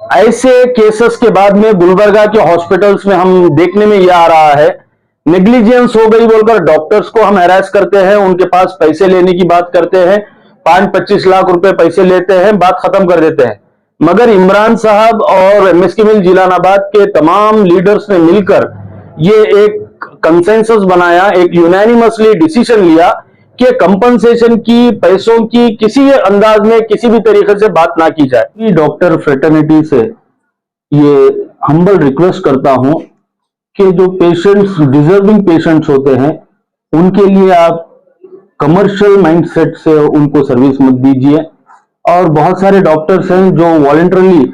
ऐसे केसेस के बाद में गुलबर्गा के हॉस्पिटल्स में हम देखने में यह आ रहा है, नेग्लिजेंस हो गई बोलकर डॉक्टर्स को हम हैरास करते हैं, उनके पास पैसे लेने की बात करते हैं, 5-25 लाख रुपए पैसे लेते हैं, बात खत्म कर देते हैं। मगर इमरान साहब और एमएसके मिल जिलानाबाद के तमाम लीडर्स ने मिलकर ये एक कंसेंसस बनाया, एक यूनानिमसली डिसीजन लिया कि कंपनसेशन की, पैसों की किसी अंदाज में किसी भी तरीके से बात ना की जाए। डॉक्टर फ्रेटर्निटी से ये हम्बल रिक्वेस्ट करता हूं कि जो पेशेंट्स, डिजर्विंग पेशेंट्स होते हैं, उनके लिए आप कमर्शियल माइंडसेट से उनको सर्विस मत दीजिए। और बहुत सारे डॉक्टर्स हैं जो voluntarily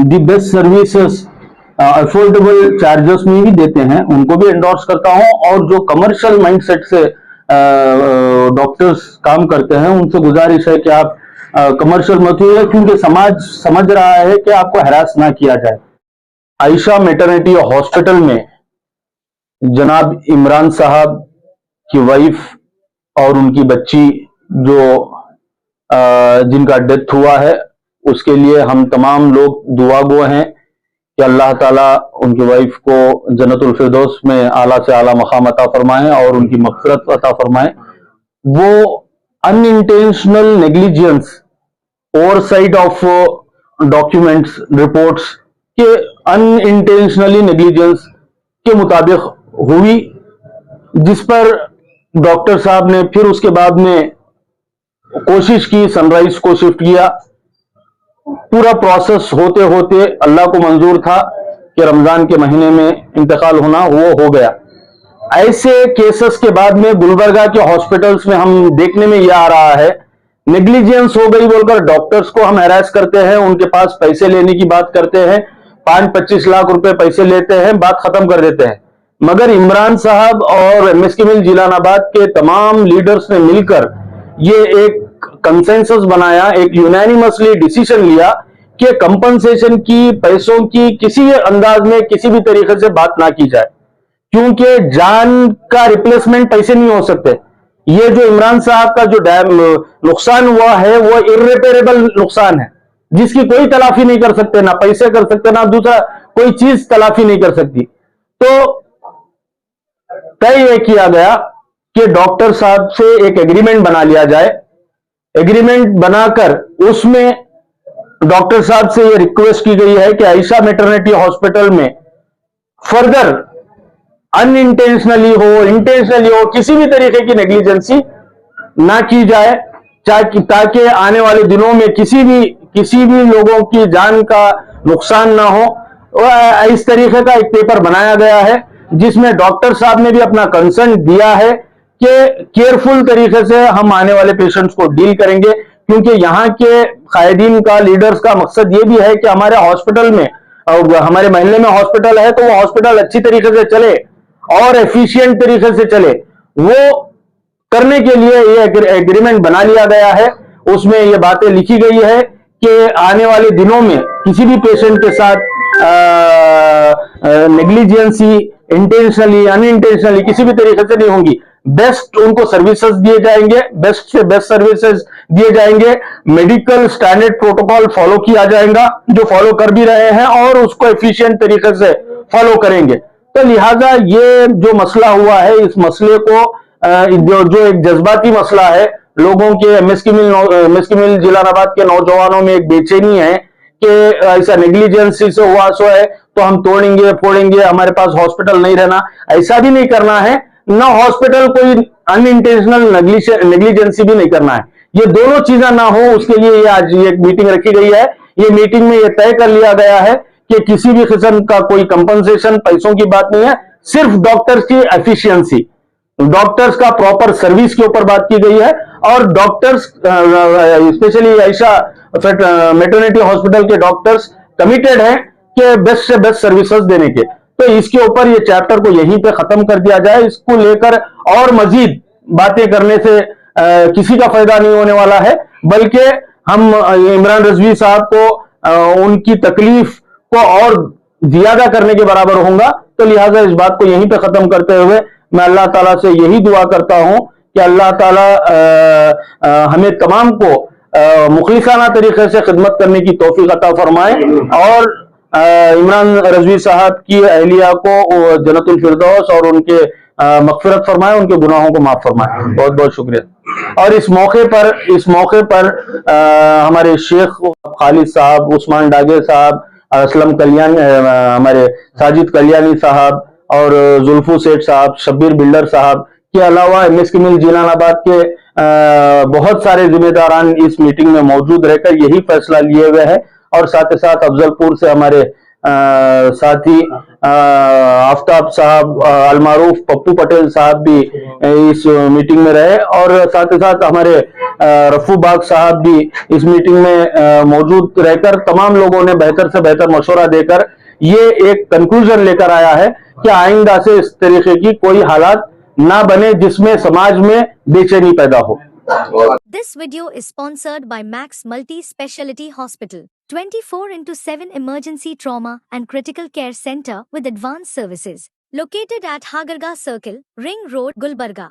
the best services affordable charges में भी देते हैं, उनको भी एंडोर्स करता हूं। और जो कमर्शियल माइंडसेट से डॉक्टर्स काम करते हैं, उनसे गुजारिश है कि आप कमर्शियल मत होइए, क्योंकि समाज समझ रहा है कि आपको हरास ना किया जाए। आयशा मैटरनिटी हॉस्पिटल में जनाब इमरान साहब की वाइफ और उनकी बच्ची जो जिनका डेथ हुआ है, उसके लिए हम तमाम लोग दुआगो हैं कि अल्लाह ताला उनकी वाइफ को जन्नतुल फिरदौस में आला से आला मकाम अता फरमाए और उनकी मग़फ़िरत अता फरमाए। वो unintentional negligence, oversight of documents, reports के अनइंटेंशनली नेग्लिजेंस के मुताबिक हुई, जिस पर डॉक्टर साहब ने फिर उसके बाद में कोशिश की, सनराइज को शिफ्ट किया। पूरा प्रोसेस होते होते अल्लाह को मंजूर था कि रमजान के महीने में इंतकाल होना, वो हो गया। ऐसे केसेस के बाद में गुलबर्गा के हॉस्पिटल्स में हम देखने में यह आ रहा है, नेग्लिजेंस हो गई बोलकर डॉक्टर्स को हम हैरास करते हैं, उनके पास पैसे लेने की बात करते हैं, 5-25 लाख रुपए पैसे लेते हैं, बात खत्म कर देते हैं। मगर इमरान साहब और एमएसके मिल जिलानाबाद के तमाम लीडर्स ने मिलकर ये एक कंसेंसस बनाया, एक यूनानिमसली डिसीजन लिया कि कंपनसेशन की, पैसों की किसी अंदाज में किसी भी तरीके से बात ना की जाए, क्योंकि जान का रिप्लेसमेंट पैसे नहीं हो सकते। ये जो इमरान साहब का जो नुकसान हुआ है, वो इर्रेपेरेबल नुकसान है, जिसकी कोई तलाफी नहीं कर सकते, ना पैसे कर सकते, ना दूसरा कोई चीज तलाफी नहीं कर सकती। तो तय यह किया गया कि डॉक्टर साहब से एक एग्रीमेंट बना लिया जाए। एग्रीमेंट बनाकर उसमें डॉक्टर साहब से यह रिक्वेस्ट की गई है कि आयशा मैटरनिटी हॉस्पिटल में फर्दर अनइंटेंशनली हो, इंटेंशनली हो, किसी भी तरीके की नेग्लिजेंसी ना की जाए, ताकि आने वाले दिनों में किसी भी लोगों की जान का नुकसान ना हो। और इस तरीके का एक पेपर बनाया गया है, जिसमें डॉक्टर साहब ने भी अपना कंसर्न दिया है कि केयरफुल तरीके से हम आने वाले पेशेंट्स को डील करेंगे, क्योंकि यहाँ के कायदीन का, लीडर्स का मकसद ये भी है कि हमारे हॉस्पिटल में, हमारे मोहल्ले में हॉस्पिटल है तो वो हॉस्पिटल अच्छी तरीके से चले और एफिशिएंट तरीके से चले। वो करने के लिए ये एग्रीमेंट बना लिया गया है। उसमें ये बातें लिखी गई है कि आने वाले दिनों में किसी भी पेशेंट के साथ नेग्लिजेंसी, इंटेंशनली, अनइंटेंशनली किसी भी तरीके से नहीं होंगी। बेस्ट उनको सर्विसेज दिए जाएंगे, बेस्ट से बेस्ट सर्विसेज दिए जाएंगे। मेडिकल स्टैंडर्ड प्रोटोकॉल फॉलो किया जाएगा, जो फॉलो कर भी रहे हैं, और उसको एफिशिएंट तरीके से फॉलो करेंगे। तो लिहाजा ये जो मसला हुआ है, इस मसले को जो एक जज्बाती मसला है, लोगों के एमएसके मिल जिलानाबाद के नौजवानों में एक बेचैनी है कि ऐसा नेग्लिजेंसी से हुआ सो है तो हम तोड़ेंगे फोड़ेंगे, हमारे पास हॉस्पिटल नहीं रहना। ऐसा भी नहीं करना है, ना हॉस्पिटल कोई अनइंटेंशनल नेग्लिजेंसी भी नहीं करना है। ये दोनों चीजें ना हो, उसके लिए ये आज एक मीटिंग रखी गई है। ये मीटिंग में ये तय कर लिया गया है कि किसी भी किस्म का कोई कंपनसेशन, पैसों की बात नहीं है, सिर्फ डॉक्टर्स की एफिशिएंसी, डॉक्टर्स का प्रॉपर सर्विस के ऊपर बात की गई है। और doctors, specially Ayesha maternity hospital के डॉक्टर्स कमिटेड हैं कि बेस्ट से बेस्ट सर्विसेज देने के। तो इसके ऊपर ये चैप्टर को यहीं पे खत्म कर दिया जाए। इसको लेकर और मजीद बातें करने से किसी का फायदा नहीं होने वाला है, बल्कि हम इमरान रजवी साहब को उनकी तकलीफ को और ज्यादा करने के बराबर होगा। तो लिहाजा इस बात को यहीं पे खत्म करते हुए मैं अल्लाह ताला से यही दुआ करता हूं कि अल्लाह ताला हमें तमाम को मुखलिसाना तरीके से खिदमत करने की तौफीक अता फरमाए और इमरान रजवी साहब की अहलिया को जन्नतुल फिरदौस और उनके मगफिरत फरमाए, उनके गुनाहों को माफ फरमाए। बहुत बहुत शुक्रिया। और इस मौके पर हमारे शेख खालिद साहब, उस्मान डागे साहब, असलम कल्याणी, हमारे साजिद कल्याणी साहब और जुल्फू सेठ साहब, शब्बीर बिल्डर साहब के अलावा एमएसके मिल जीलानाबाद के बहुत सारे जिम्मेदारान इस मीटिंग में मौजूद रहकर यही फैसला लिए हुए हैं। और साथ ही साथ अफजलपुर से हमारे साथी आफ्ताब साहब, अलमारूफ पप्पू पटेल साहब भी इस मीटिंग में रहे और साथ ही साथ हमारे रफू बाग साहब भी इस मीटिंग में मौजूद रहकर तमाम लोगों ने बेहतर से बेहतर मशवरा देकर ये एक कंक्लूजन लेकर आया है कि आइंदा से इस तरीके की कोई हालात ना बने जिसमें समाज में बेचैनी पैदा हो। This video is sponsored by Max Multi-Speciality Hospital, 24/7 emergency trauma and critical care center with advanced services, located at Hagarga Circle, Ring Road, Gulbarga.